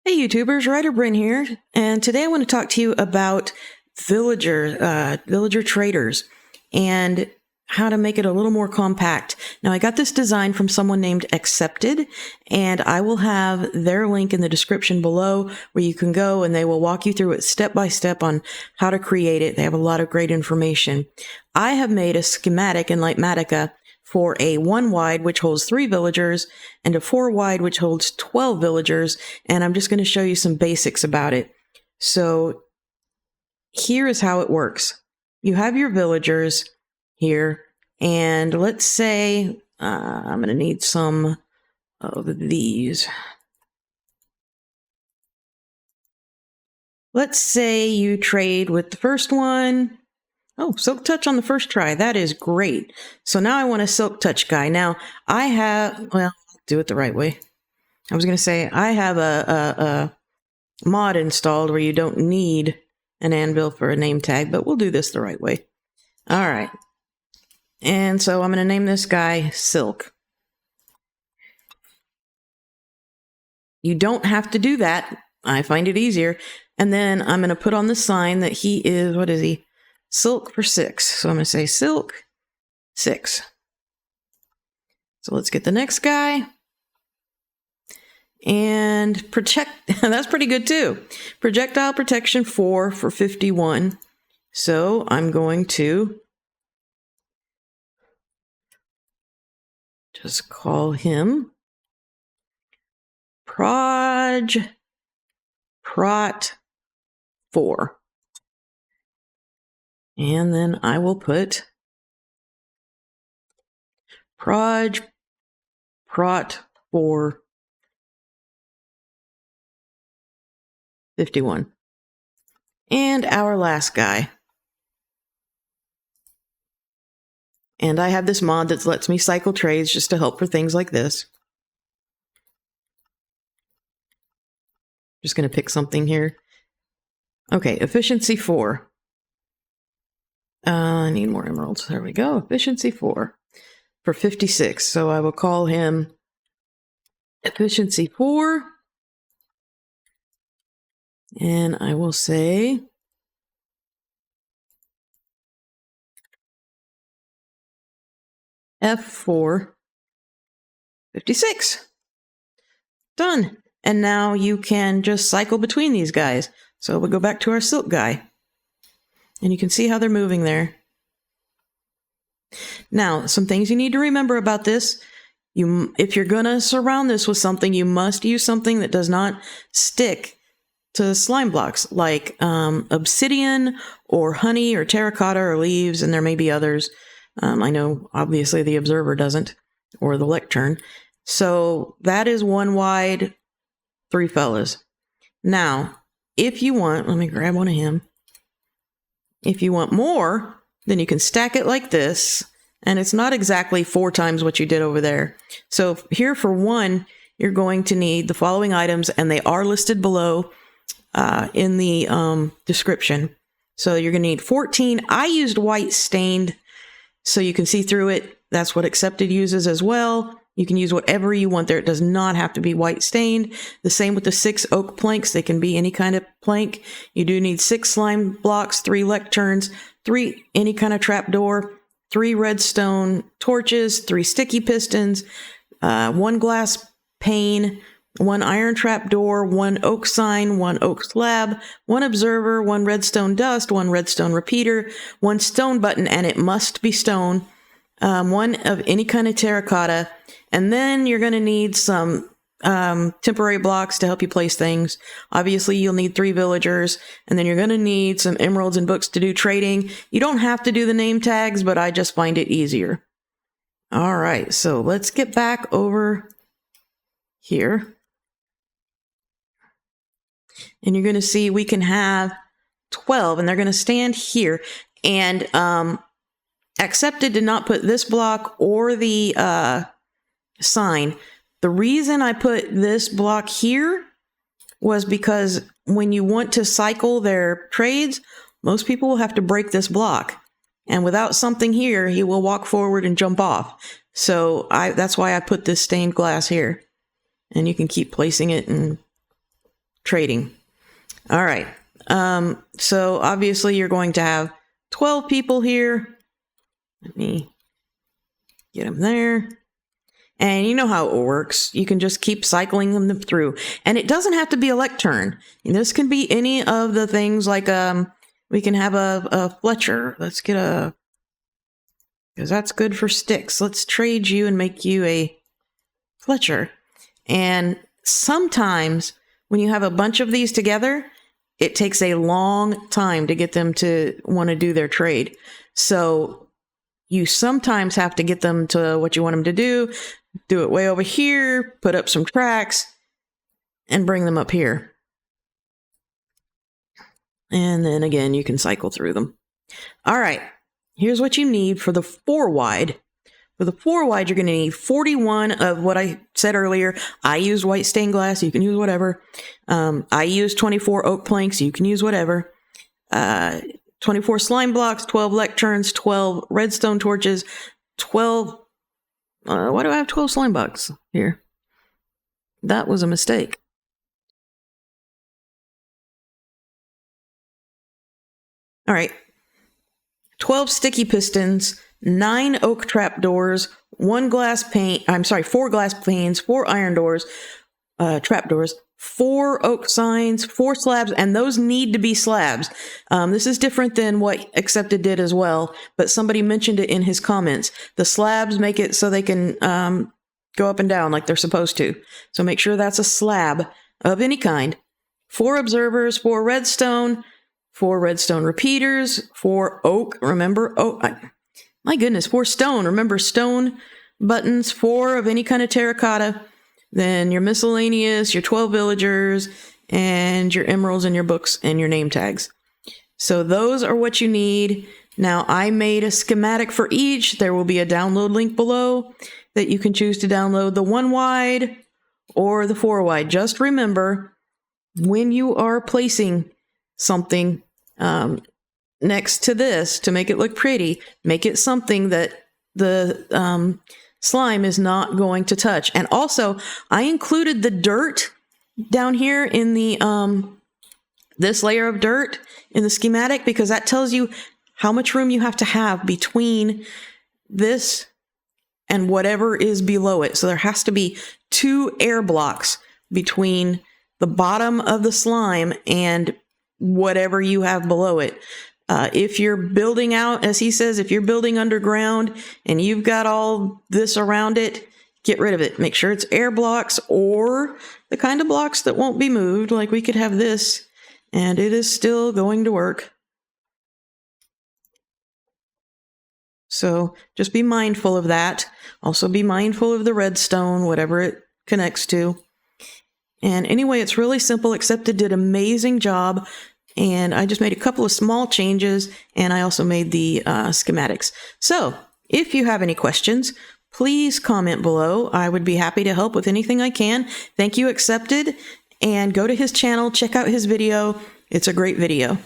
Hey YouTubers, Ryder Bryn here, and today I want to talk to you about villager traders and how to make it a little more compact. Now I got this design from someone named Accepted, and I will have their link in the description below where you can go and they will walk you through it step by step on how to create it. They have a lot of great information. I have made a schematic in Litematica for a 1 wide, which holds 3 villagers, and a 4 wide, which holds 12 villagers, and I'm just going to show you some basics about it. So here is how it works. You have your villagers here, and let's say I'm going to need some of these. Let's say you trade with the first one. Oh, Silk Touch on the first try. That is great. So now I want a Silk Touch guy. Now, I have, well, do it the right way. I was going to say, I have a mod installed where you don't need an anvil for a name tag, but we'll do this the right way. All right. And so I'm going to name this guy Silk. You don't have to do that. I find it easier. And then I'm going to put on the sign that he is, what is he? Silk for 6. So I'm going to say Silk 6. So let's get the next guy. And protect, that's pretty good too. Projectile protection 4 for 51. So I'm going to just call him Prot 4. And then I will put Prot 4 51. And our last guy. And I have this mod that lets me cycle trades just to help for things like this. Just going to pick something here. Okay, efficiency 4. I need more emeralds. There we go. Efficiency 4 for 56. So I will call him Efficiency 4. And I will say F4 56. Done. And now you can just cycle between these guys. So we'll go back to our silk guy. And you can see how they're moving there. Now, some things you need to remember about this. If you're going to surround this with something, you must use something that does not stick to slime blocks, like obsidian or honey or terracotta or leaves, and there may be others. I know, obviously, the observer doesn't, or the lectern. So that is 1 wide, 3 fellas. Now, if you want, let me grab one of him. If you want more, then you can stack it like this, and it's not exactly 4 times what you did over there. So here for 1, you're going to need the following items, and they are listed below in the description. So you're going to need 14. I used white stained, so you can see through it. That's what Accepted uses as well. You can use whatever you want there. It does not have to be white stained. The same with the 6 oak planks. They can be any kind of plank. You do need 6 slime blocks, 3 lecterns, 3 any kind of trapdoor, 3 redstone torches, 3 sticky pistons, 1 glass pane, 1 iron trapdoor, 1 oak sign, 1 oak slab, 1 observer, 1 redstone dust, 1 redstone repeater, 1 stone button, and it must be stone, 1 of any kind of terracotta. And then you're going to need some temporary blocks to help you place things. Obviously, you'll need 3 villagers, and then you're going to need some emeralds and books to do trading. You don't have to do the name tags, but I just find it easier. All right, so let's get back over here. And you're going to see we can have 12, and they're going to stand here. And Accepted did not put this block or the sign. The reason I put this block here was because when you want to cycle their trades, most people will have to break this block. And without something here, he will walk forward and jump off. So that's why I put this stained glass here. And you can keep placing it and trading. All right. So obviously you're going to have 12 people here. Let me get them there. And you know how it works. You can just keep cycling them through. And it doesn't have to be a lectern. And this can be any of the things like, we can have a Fletcher. Let's get a, because that's good for sticks. Let's trade you and make you a Fletcher. And sometimes when you have a bunch of these together, it takes a long time to get them to want to do their trade. So you sometimes have to get them to what you want them to do it way over here, put up some tracks, and bring them up here. And then again, you can cycle through them. All right, here's what you need for the 4 wide. For the 4 wide, you're going to need 41 of what I said earlier. I used white stained glass. You can use whatever. I used 24 oak planks. You can use whatever. 24 slime blocks, 12 lecterns, 12 redstone torches, 12... why do I have 12 slime blocks here? That was a mistake. All right. 12 sticky pistons, 9 oak trapdoors, 4 glass panes, 4 iron doors, trapdoors, 4 oak signs, 4 slabs, and those need to be slabs. This is different than what Accepted did as well, but somebody mentioned it in his comments. The slabs make it so they can go up and down like they're supposed to. So make sure that's a slab of any kind. 4 observers, 4 redstone, 4 redstone repeaters, 4 oak, remember, my goodness, 4 stone, remember stone buttons, 4 of any kind of terracotta, then your miscellaneous, your 12 villagers, and your emeralds and your books and your name tags. So those are what you need. Now I made a schematic for each. There will be a download link below that you can choose to download the 1 wide or the 4 wide. Just remember, when you are placing something next to this to make it look pretty, make it something that the slime is not going to touch. And also, I included the dirt down here in the this layer of dirt in the schematic because that tells you how much room you have to have between this and whatever is below it. So there has to be 2 air blocks between the bottom of the slime and whatever you have below it. If you're building out, as he says, if you're building underground and you've got all this around it, get rid of it. Make sure it's air blocks or the kind of blocks that won't be moved. Like we could have this and it is still going to work. So just be mindful of that. Also be mindful of the redstone, whatever it connects to. And anyway, it's really simple. Accepted did an amazing job. And I just made a couple of small changes, and I also made the schematics. So if you have any questions, please comment below. I would be happy to help with anything I can. Thank you, Accepted, and go to his channel, check out his video. It's a great video.